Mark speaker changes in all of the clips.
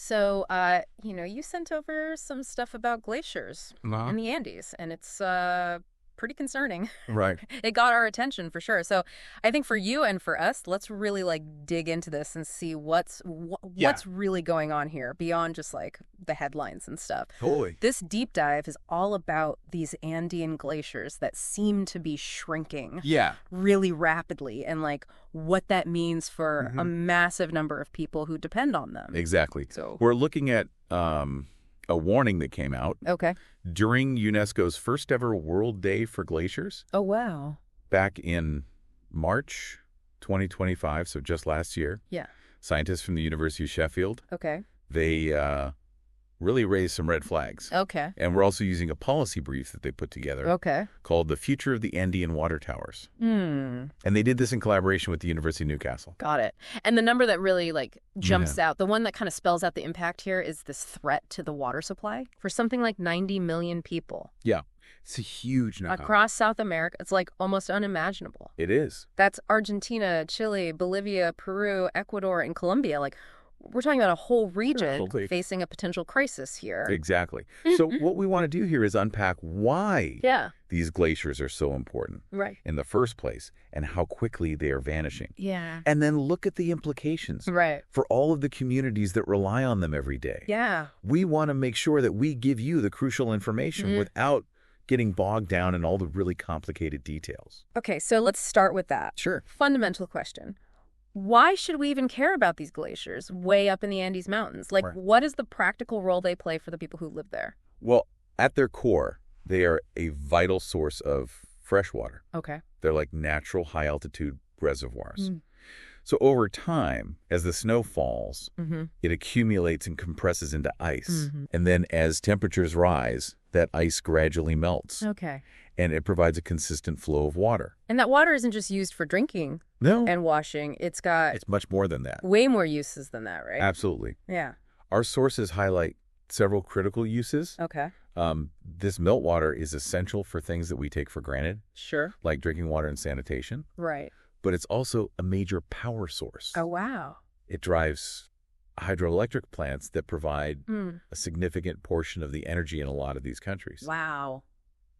Speaker 1: So, you sent over some stuff about glaciers
Speaker 2: Uh-huh.
Speaker 1: in the Andes, and it's pretty concerning.
Speaker 2: Right.
Speaker 1: It got our attention for sure. So, I think for you and for us, let's really like dig into this and see
Speaker 2: Yeah,
Speaker 1: what's really going on here beyond just like the headlines and stuff.
Speaker 2: totally.
Speaker 1: This deep dive is all about these Andean glaciers that seem to be shrinking
Speaker 2: Yeah.
Speaker 1: really rapidly and like what that means for a
Speaker 2: hmm
Speaker 1: massive number of people who depend on them.
Speaker 2: Exactly.
Speaker 1: So,
Speaker 2: We're looking at a warning that came out
Speaker 1: okay.
Speaker 2: during UNESCO's first ever World Day for Glaciers
Speaker 1: Oh, wow.
Speaker 2: back in March 2025, so just last year.
Speaker 1: Yeah.
Speaker 2: Scientists from the University of Sheffield,
Speaker 1: Okay.
Speaker 2: they really raised some red flags.
Speaker 1: Okay.
Speaker 2: And we're also using a policy brief that they put together
Speaker 1: Okay.
Speaker 2: called The Future of the Andean Water Towers.
Speaker 1: Hmm.
Speaker 2: And they did this in collaboration with the University of Newcastle.
Speaker 1: Got it. And the number that really like jumps out, the one that kind of spells out the impact here is this threat to the water supply for something like 90 million people
Speaker 2: Yeah. It's a huge number.
Speaker 1: across South America. It's like almost unimaginable.
Speaker 2: It is.
Speaker 1: That's Argentina, Chile, Bolivia, Peru, Ecuador, and Colombia. Like, we're talking about a whole region
Speaker 2: Totally.
Speaker 1: facing a potential crisis here.
Speaker 2: Exactly. So what we want to do here is unpack why
Speaker 1: Yeah.
Speaker 2: these glaciers are so important
Speaker 1: Right.
Speaker 2: in the first place and how quickly they are vanishing.
Speaker 1: Yeah.
Speaker 2: And then look at the implications
Speaker 1: Right.
Speaker 2: for all of the communities that rely on them every day.
Speaker 1: Yeah.
Speaker 2: We want to make sure that we give you the crucial information without getting bogged down in all the really complicated details.
Speaker 1: Okay, so let's start with that.
Speaker 2: Sure.
Speaker 1: Fundamental question. Why should we even care about these glaciers way up in the Andes Mountains? Like,
Speaker 2: Right.
Speaker 1: what is the practical role they play for the people who live there?
Speaker 2: Well, at their core, they are a vital source of fresh water.
Speaker 1: Okay.
Speaker 2: They're like natural high-altitude reservoirs.
Speaker 1: Mm.
Speaker 2: So over time, as the snow falls,
Speaker 1: Mm-hmm.
Speaker 2: it accumulates and compresses into ice.
Speaker 1: Mhm.
Speaker 2: And then as temperatures rise, that ice gradually melts.
Speaker 1: Okay.
Speaker 2: And it provides a consistent flow of water.
Speaker 1: And that water isn't just used for drinking
Speaker 2: No,
Speaker 1: and washing. It's got
Speaker 2: it's much more than that.
Speaker 1: way more uses than that, right?
Speaker 2: Absolutely.
Speaker 1: Yeah.
Speaker 2: Our sources highlight several critical uses.
Speaker 1: Okay.
Speaker 2: This meltwater is essential for things that we take for granted,
Speaker 1: Sure.
Speaker 2: like drinking water and sanitation.
Speaker 1: Right.
Speaker 2: But it's also a major power source.
Speaker 1: Oh, wow.
Speaker 2: It drives hydroelectric plants that provide
Speaker 1: Mm.
Speaker 2: a significant portion of the energy in a lot of these countries.
Speaker 1: Wow.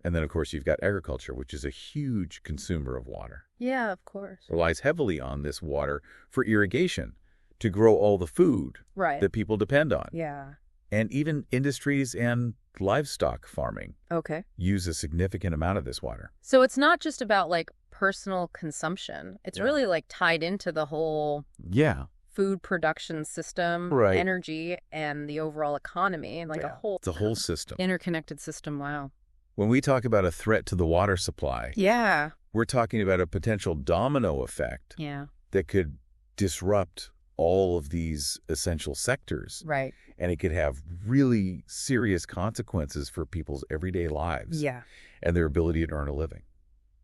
Speaker 2: And then, of course, you've got agriculture, which is a huge consumer of water.
Speaker 1: Yeah, of course.
Speaker 2: Relies heavily on this water for irrigation to grow all the food
Speaker 1: Right.
Speaker 2: that people depend on.
Speaker 1: Yeah.
Speaker 2: And even industries and livestock farming
Speaker 1: Okay.
Speaker 2: use a significant amount of this water.
Speaker 1: So it's not just about like personal consumption. It's
Speaker 2: Yeah.
Speaker 1: really like tied into the whole
Speaker 2: Yeah.
Speaker 1: food production system,
Speaker 2: Right.
Speaker 1: energy, and the overall economy, and like a
Speaker 2: Yeah.
Speaker 1: whole
Speaker 2: It's a whole system.
Speaker 1: interconnected system. Wow.
Speaker 2: When we talk about a threat to the water supply,
Speaker 1: Yeah.
Speaker 2: we're talking about a potential domino effect
Speaker 1: Yeah.
Speaker 2: that could disrupt all of these essential sectors.
Speaker 1: Right.
Speaker 2: And it could have really serious consequences for people's everyday lives
Speaker 1: Yeah.
Speaker 2: and their ability to earn a living.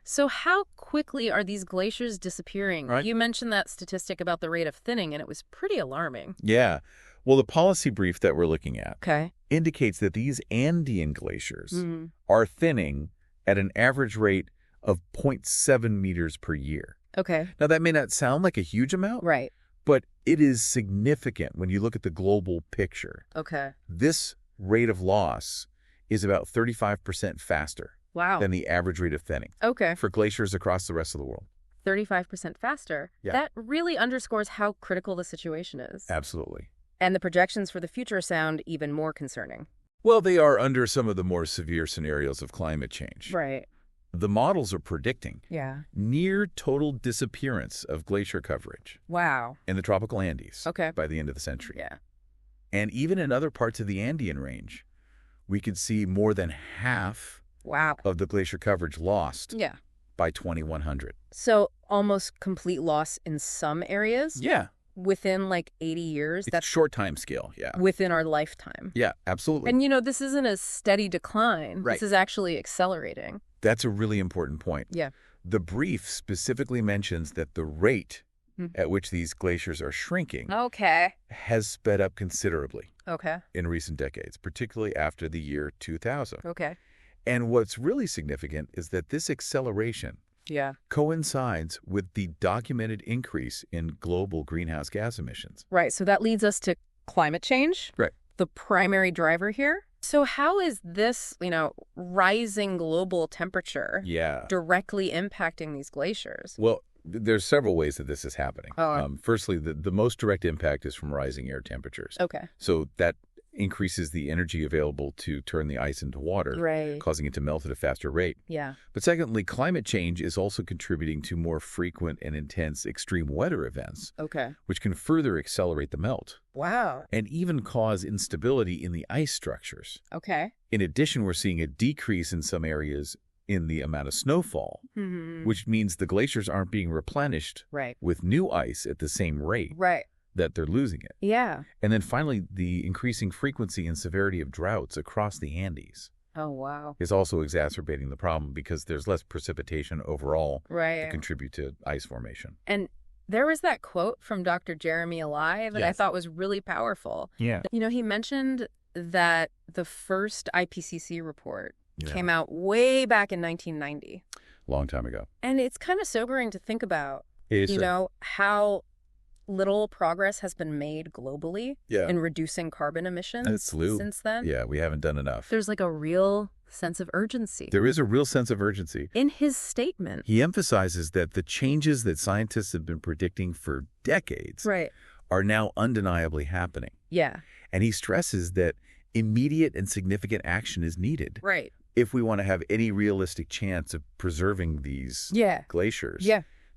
Speaker 1: So how quickly are these glaciers disappearing?
Speaker 2: Right.
Speaker 1: You mentioned that statistic about the rate of thinning, and it was pretty alarming.
Speaker 2: Yeah. Well, the policy brief that we're looking at
Speaker 1: Okay.
Speaker 2: indicates that these Andean glaciers
Speaker 1: Mm.
Speaker 2: are thinning at an average rate of 0.7 meters per year.
Speaker 1: Okay.
Speaker 2: Now, that may not sound like a huge amount,
Speaker 1: Right.
Speaker 2: but it is significant when you look at the global picture.
Speaker 1: Okay.
Speaker 2: This rate of loss is about 35% faster
Speaker 1: Wow.
Speaker 2: than the average rate of thinning
Speaker 1: Okay.
Speaker 2: for glaciers across the rest of the world.
Speaker 1: 35% faster.
Speaker 2: Yeah.
Speaker 1: That really underscores how critical the situation is.
Speaker 2: Absolutely.
Speaker 1: And the projections for the future sound even more concerning.
Speaker 2: Well, they are under some of the more severe scenarios of climate change.
Speaker 1: Right.
Speaker 2: The models are predicting
Speaker 1: Yeah.
Speaker 2: near total disappearance of glacier coverage
Speaker 1: Wow.
Speaker 2: in the tropical Andes
Speaker 1: Okay.
Speaker 2: by the end of the century.
Speaker 1: Yeah.
Speaker 2: And even in other parts of the Andean range, we could see more than half
Speaker 1: Wow.
Speaker 2: of the glacier coverage lost
Speaker 1: Yeah.
Speaker 2: by 2100.
Speaker 1: So almost complete loss in some areas
Speaker 2: Yeah.
Speaker 1: within like 80 years.
Speaker 2: It's
Speaker 1: That's
Speaker 2: short time scale. Yeah.
Speaker 1: within our lifetime.
Speaker 2: Yeah, absolutely.
Speaker 1: And this isn't a steady decline.
Speaker 2: Right.
Speaker 1: This is actually accelerating.
Speaker 2: That's a really important point.
Speaker 1: Yeah.
Speaker 2: The brief specifically mentions that the rate
Speaker 1: Hmm.
Speaker 2: at which these glaciers are shrinking
Speaker 1: Okay.
Speaker 2: has sped up considerably
Speaker 1: Okay.
Speaker 2: in recent decades, particularly after the year 2000.
Speaker 1: Okay.
Speaker 2: And what's really significant is that this acceleration
Speaker 1: Yeah.
Speaker 2: coincides with the documented increase in global greenhouse gas emissions.
Speaker 1: Right. So that leads us to climate change,
Speaker 2: Right.
Speaker 1: the primary driver here. So how is this, rising global temperature directly impacting these glaciers?
Speaker 2: Well, there's several ways that this is happening. Firstly, the most direct impact is from rising air temperatures.
Speaker 1: Okay.
Speaker 2: So that increases the energy available to turn the ice into water,
Speaker 1: Right.
Speaker 2: causing it to melt at a faster rate.
Speaker 1: Yeah.
Speaker 2: But secondly, climate change is also contributing to more frequent and intense extreme weather events,
Speaker 1: Okay.
Speaker 2: which can further accelerate the melt
Speaker 1: Wow.
Speaker 2: and even cause instability in the ice structures.
Speaker 1: Okay.
Speaker 2: In addition, we're seeing a decrease in some areas in the amount of snowfall, which means the glaciers aren't being replenished
Speaker 1: Right.
Speaker 2: with new ice at the same rate
Speaker 1: Right.
Speaker 2: that they're losing it.
Speaker 1: Yeah.
Speaker 2: And then finally, the increasing frequency and severity of droughts across the Andes
Speaker 1: Oh, wow.
Speaker 2: is also exacerbating the problem because there's less precipitation overall to
Speaker 1: Right.
Speaker 2: contribute to ice formation.
Speaker 1: And there was that quote from Dr. Jeremy Alive that I
Speaker 2: Yes.
Speaker 1: thought was really powerful.
Speaker 2: Yeah.
Speaker 1: He mentioned that the first IPCC report came out way back in 1990.
Speaker 2: Long time ago.
Speaker 1: And it's kind of sobering to think about,
Speaker 2: It is,
Speaker 1: how little progress has been made globally in reducing carbon emissions since then.
Speaker 2: Yeah, we haven't done enough.
Speaker 1: There's like a real sense of urgency.
Speaker 2: There is a real sense of urgency.
Speaker 1: In his statement.
Speaker 2: He emphasizes that the changes that scientists have been predicting for decades
Speaker 1: Right.
Speaker 2: are now undeniably happening.
Speaker 1: Yeah.
Speaker 2: And he stresses that immediate and significant action is needed
Speaker 1: Right.
Speaker 2: if we want to have any realistic chance of preserving these glaciers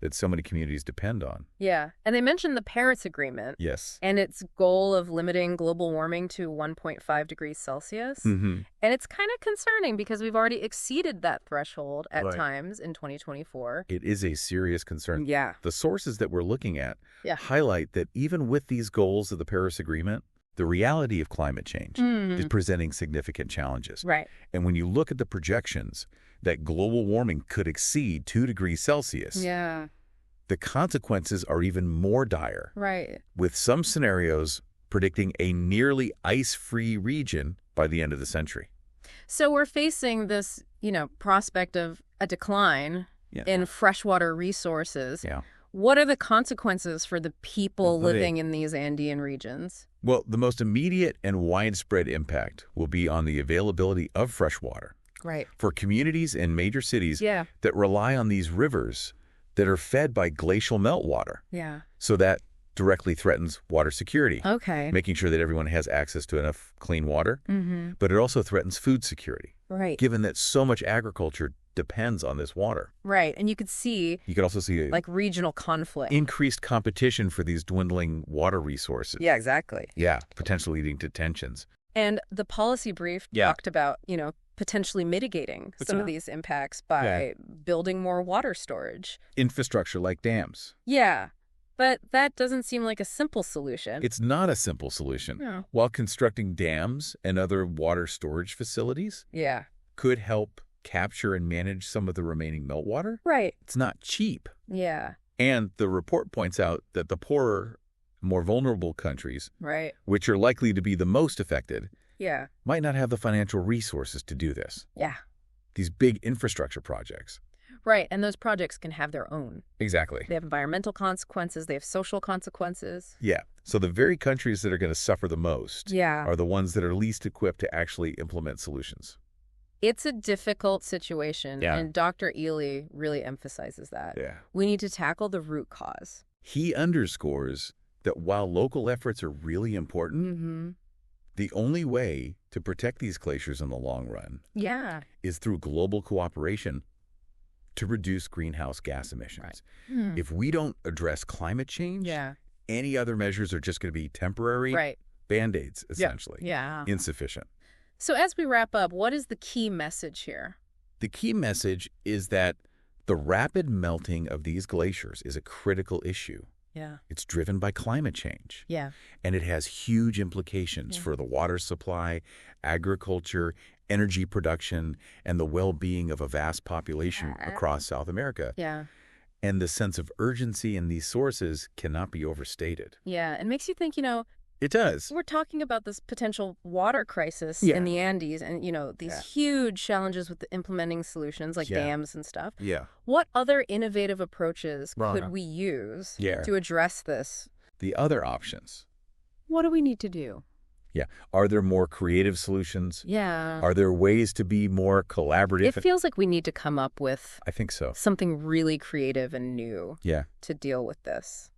Speaker 2: that so many communities depend on.
Speaker 1: Yeah. And they mentioned the Paris Agreement.
Speaker 2: Yes.
Speaker 1: And its goal of limiting global warming to 1.5 degrees Celsius. And it's kind of concerning because we've already exceeded that threshold at times in 2024.
Speaker 2: It is a serious concern.
Speaker 1: Yeah.
Speaker 2: The sources that we're looking at highlight that even with these goals of the Paris Agreement, the reality of climate change is presenting significant challenges.
Speaker 1: Right.
Speaker 2: And when you look at the projections that global warming could exceed 2 degrees Celsius, the consequences are even more dire.
Speaker 1: Right.
Speaker 2: With some scenarios predicting a nearly ice-free region by the end of the century.
Speaker 1: So we're facing this, prospect of a decline in freshwater resources.
Speaker 2: Yeah.
Speaker 1: What are the consequences for the people living in these Andean regions?
Speaker 2: Well, the most immediate and widespread impact will be on the availability of fresh water.
Speaker 1: Right.
Speaker 2: For communities and major cities that rely on these rivers that are fed by glacial meltwater.
Speaker 1: Yeah.
Speaker 2: So that directly threatens water security.
Speaker 1: Okay.
Speaker 2: Making sure that everyone has access to enough clean water. But it also threatens food security.
Speaker 1: Right.
Speaker 2: Given that so much agriculture depends on this water.
Speaker 1: Right. And you could also see like regional conflict.
Speaker 2: Increased competition for these dwindling water resources.
Speaker 1: Yeah, exactly.
Speaker 2: Yeah, potentially leading to tensions.
Speaker 1: And the policy brief talked about, potentially mitigating some of these impacts by building more water storage.
Speaker 2: Infrastructure like dams.
Speaker 1: Yeah. But that doesn't seem like a simple solution.
Speaker 2: It's not a simple solution.
Speaker 1: No.
Speaker 2: While constructing dams and other water storage facilities could help capture and manage some of the remaining meltwater,
Speaker 1: right.
Speaker 2: It's not cheap.
Speaker 1: Yeah.
Speaker 2: And the report points out that the poorer, more vulnerable countries,
Speaker 1: right,
Speaker 2: which are likely to be the most affected,
Speaker 1: might
Speaker 2: not have the financial resources to do this.
Speaker 1: Yeah.
Speaker 2: These big infrastructure projects.
Speaker 1: Right, and those projects can have their own.
Speaker 2: Exactly.
Speaker 1: They have environmental consequences, they have social consequences.
Speaker 2: Yeah. So the very countries that are going to suffer the most
Speaker 1: are
Speaker 2: the ones that are least equipped to actually implement solutions.
Speaker 1: It's a difficult situation, and Dr. Ely really emphasizes that.
Speaker 2: Yeah.
Speaker 1: We need to tackle the root cause.
Speaker 2: He underscores that while local efforts are really important, the only way to protect these glaciers in the long run is through global cooperation to reduce greenhouse gas emissions.
Speaker 1: Right.
Speaker 2: If we don't address climate change, any other measures are just going to be temporary Band-Aids, essentially. Insufficient.
Speaker 1: So as we wrap up, what is the key message here?
Speaker 2: The key message is that the rapid melting of these glaciers is a critical issue.
Speaker 1: Yeah.
Speaker 2: It's driven by climate change.
Speaker 1: Yeah.
Speaker 2: And it has huge implications for the water supply, agriculture, energy production, and the well-being of a vast population across South America.
Speaker 1: Yeah.
Speaker 2: And the sense of urgency in these sources cannot be overstated.
Speaker 1: Yeah. It makes you think,
Speaker 2: It does.
Speaker 1: we're talking about this potential water crisis in the Andes and, these huge challenges with implementing solutions like dams and stuff.
Speaker 2: Yeah.
Speaker 1: What other innovative approaches could we use to address this?
Speaker 2: The other options
Speaker 1: what do we need to do?
Speaker 2: Yeah. Are there more creative solutions?
Speaker 1: Yeah.
Speaker 2: Are there ways to be more collaborative?
Speaker 1: It feels like we need to come up with,
Speaker 2: I think so,
Speaker 1: something really creative and new
Speaker 2: yeah,
Speaker 1: to deal with this.